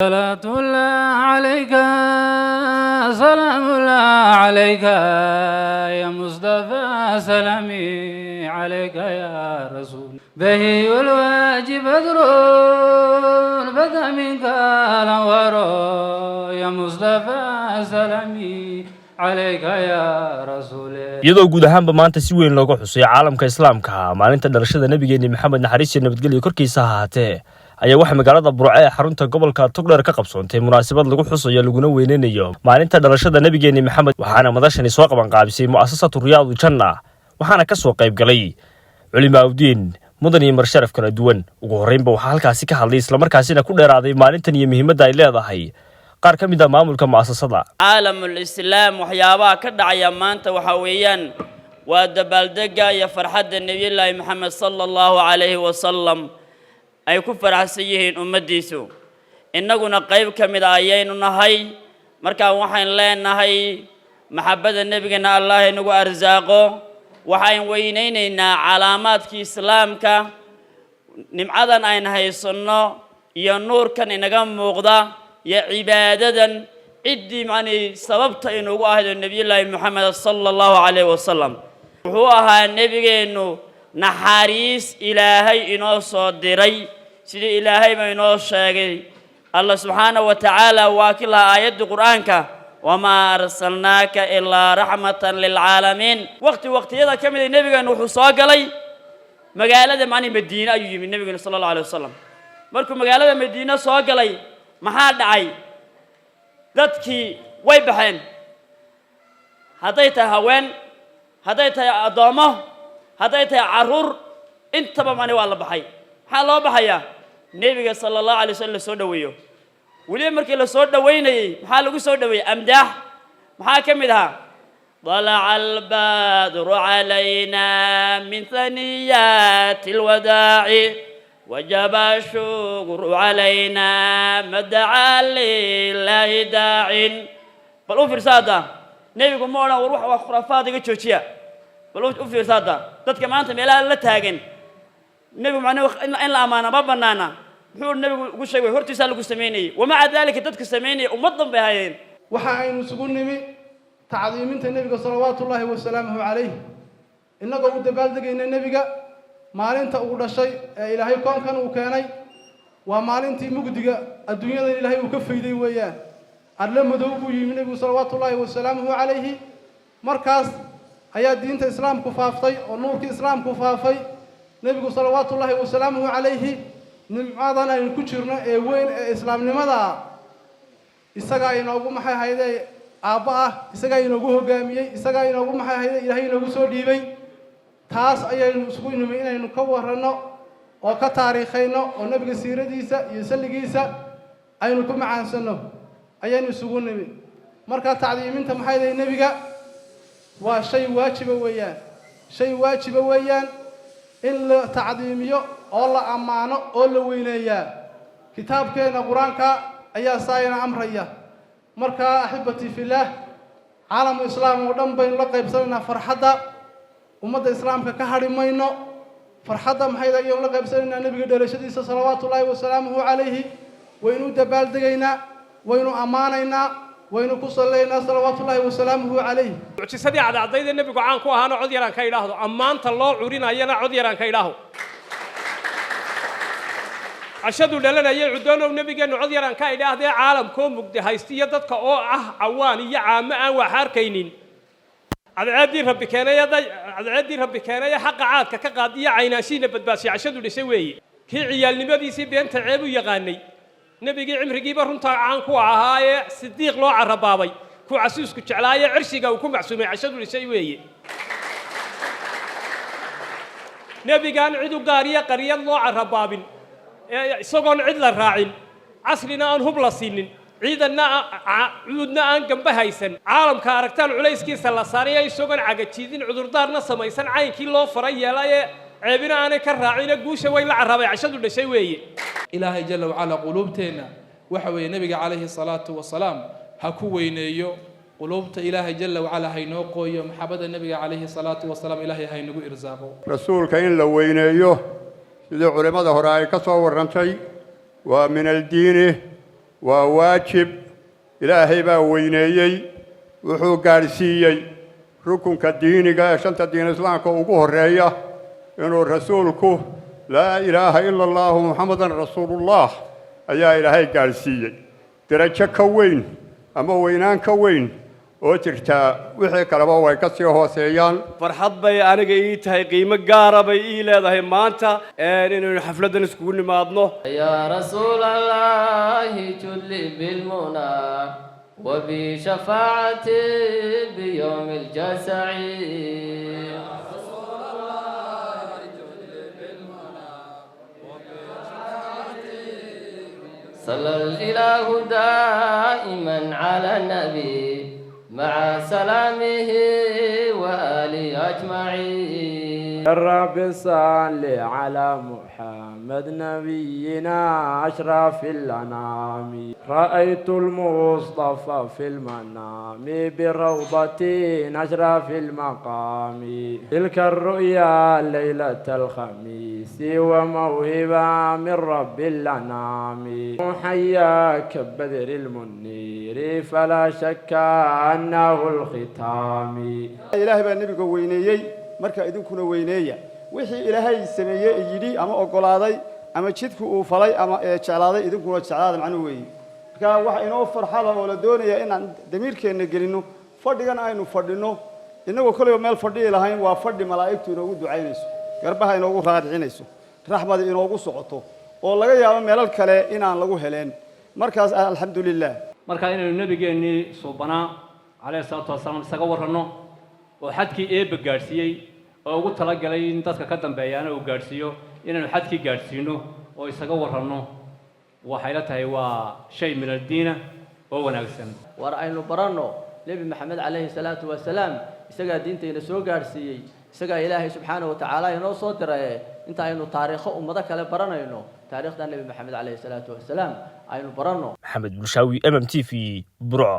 صلاة الله عليك سلام الله عليك يا مصطفى سلامي عليك يا رسول به الواجب أدرون بدا منك الأنوار يا مصطفى سلامي عليك يا رسول iyadoo guud ahaanba maanta si weyn looga xusay caalamka islaamka maalinta dhalashada nabigeena maxamed naxariis iyo nabadgelyo korkiisa ahaatee ayaa waxa magaalada Burco ee xarunta gobolka Togdheer ka qabsoontay munaasabad lagu xusayo laguna weyneynayo maalinta dhalashada nabigeena maxamed waxaana madashani soo qaban qaabisay mu'asasatu Riyaadu Janna waxaana ka soo qayb galay culimaadiin mudan iyo marsharaf kala duwan ugu horeynba waxa halkaasi ka hadlay isla markaasina ku dheeraaday maalintan iyo muhiimadda ay leedahay qaar ka mid ah maamulka mu'asasada caalamul islaam waxyaabaha ka dhacaya maanta waxa weeyaan waa dabaaldega iyo farxadda nabiyullaahi maxamed sallallahu alayhi wa sallam ay ku faraxsan yihiin ummadiisu innaguna qayb ka mid ah ayaynu nahay marka waxaan leenahay maxabada nabigana allah inagu arsaaqo waxaan weyneynaynaa calaamaadkii islaamka nimcadan aan haysanno iyo nuurkan inaga muuqda يا عبادة عدي معني سببت إنه واحد النبي الله محمد صلى الله عليه وسلم هو النبي إنه نحاريس إلهي إنه صدري سيد إلهي ما إنه شاقي الله سبحانه وتعالى واكل آيات القرآن وما أرسلناك إلا رحمة للعالمين وقت هذا كمل النبي إنه حصاق لي مقالة معني مدينة أيوه من النبي صلى الله عليه وسلم مركو مقالة مدينة صاق لي maxaa dhacay dadkii way baxeen haday tahay haween haday tahay adoomo haday tahay caruur intaba mani waa la baxay maxaa loo baxayaa nabiga sallallahu alayhi wasallam soo dhaweeyo waliba markii la soo dhaweynayay maxaa lagu soo dhaweeyay amdaax maxaa kamid ah طلع البدر علينا من ثنيات الوداع وجب الشكر علينا مدعى لله داع بل أوفر سادة نبي مولا وروح وخرافات يجتشيا بل أوفر سادة تذكر ما أنت ملا لا تاجن نبي معناه إن لا أمانة ما بنانا هو النبي وش يقول هرتي سالك سميني ومع ذلك تذكر سميني ومضم بهاين وحين سكون نبي تعظيم النبي صلوات الله وسلامه عليه إنك قد بالدك إن النبي maalinta uu dhashay ee Ilaahay koonkan uu keenay waa maalintii mugdiga adduunyada Ilaahay uu ka fayday weeyaan alla madow buu yimid nabiga sallallahu alayhi wasallam alayhi markaas ayaa diinta islaamku faaftay oo nuurkii islaamku faafay nabiga sallallahu alayhi wasallam alayhi nimcadan ay ku jirno ee weyn ee islaamnimada isaga inoogu maxay hayday aabba ah isaga inoogu hogaamiyay isaga inoogu maxay hayday Ilaahay inoogu soo dhiibay taas ayaynu isugu nimay inaynu ka warrano oo ka taariikhayno oo nabiga siiradiisa iyo salligiisa aynu ku macaansano ayaynu isugu nimay marka tacdiiminta maxay tahay nabiga waa shay waajiba weeyaan in la tacdiimiyo oo la amaano oo la weyneeyaa kitaabkeena quraanka ayaa saayana amraya marka ahibati fillah caalam islaam oo dhan baynu la qaybsanaynaa farxadda ummadda islaamka ka harimayno farxadda maxay tahay la qaybsanaynaa nabiga dhalashadiisa salawaatullaahi wa salaamuhu alayhi waynu dabaaldegayna waynu amaanaynaa waynu ku salleynaa salawaatullaahi wa salaamuhu alayhi mucjisadii cadcadayda nabigu caan ku ahaana cod yaraan ka idhaahdo ammaanta loo curinayana cod yaraan ka idhaaho ashadu dhalanayay cudoonow nabigeenu cod yaraan ka idhaahdee caalamkoo mugdi haystiyo dadka oo ah cawaan iyo caamo aan wax arkaynin عدي ربي كان يا حق عادك كقاضية عيناشين بدباسي عشدوا لسوي كي عيال نبي سي بين تعبوا يغني نبي عمر جيبه رنت عن كوع هاي صديق لو عربابي كو عسوس كو جعلايه عرشيغا وكو معسومي عشدوا لسوي نبي كان عدو قاريه قريه لو عربابين سوغون عد لا راعين عصرنا ان هبلا سينين ciidanna cududna aan gamba haysan caalamka aragtaan culayskiisa la saariyay sugan cagajiidin cudurdaarna samaysan caynkii loo faray yeelay ceebina aanay ka raacina guusha way la carabay cashadu dhashay weeye ilaahay jalla wa ala qulubteena waxa weeye nabiga calayhi salaatu wa salaam ha ku weyneeyo qulubta ilaahay jalla wa ala haynoo qooyo maxabada nabiga calayhi salaatu wa salaam ilaahay haynagu irsaaqo rasuulka in la weyneeyo sida culimada hore ay ka soo warantay waa min al-diin وواجب إلهي با وينيي وحو قارسيي ركن كدينيغا شنت الدين الإسلام كوغو هرية إنه رسولكو لا إله إلا الله محمد رسول الله أيا إلهي قارسيي درجة كوين أما وينان كوين oo jirta wixii kalaba way ka sii hooseeyaan farxad bay aniga ii tahay qiimo gaar ah bay ii leedahay maanta inaynu xafladan iskugu nimaadno ya rasuulallahi julli bil muna wa bi shafaa'ati bi yawmil jaza'i صلى الإله دائما على النبي مع سلامه وآله أجمعين الرب صل على محمد نبينا أشرف الأنام رأيت المصطفى في المنام بروضة أشرف المقام تلك الرؤيا ليلة الخميس وموهبة من رب الأنام حياك بدر المنير فلا شك أنه الختام إلهي بأن نبيك وينيي مركا إذن كنا وينيي وحي إلهي سميي يجري أما أقلاضي أما جدك أوفلي أما جعلاضي إذن كنا جعلاضي معنو وي كان واحد إنه فرحالة ولا دوني إن دمير كأنه قلنو فردقان أينو فردنو إنه كل يوم مال فردي لهين وفرد ملائكته إنه دعينيسو قربها إنه رادعينيسو رحمة إنه سقطه والله يا مال الكلام إن عن لجوه هلين مركز الحمد لله marka inaynu nabigeeni suubana عليه الصلاة والسلام سقورنا وحدك إيه بجارسية أو قلت لك جالي نتاسك كتم بيانا وجارسيو إنه حدك جارسينه ويسقورنا وحيلتها هو شيء من الدين وهو ناقصن ورأينا برانو نبي محمد عليه الصلاة والسلام سجى دين تينسو جارسية سجى إلهي سبحانه وتعالى ينو صدره أنت عينو تاريخه ومذاك على برانا ينو تاريخ النبي محمد عليه الصلاة والسلام عينو برانو محمد بلشاوي MMTV برع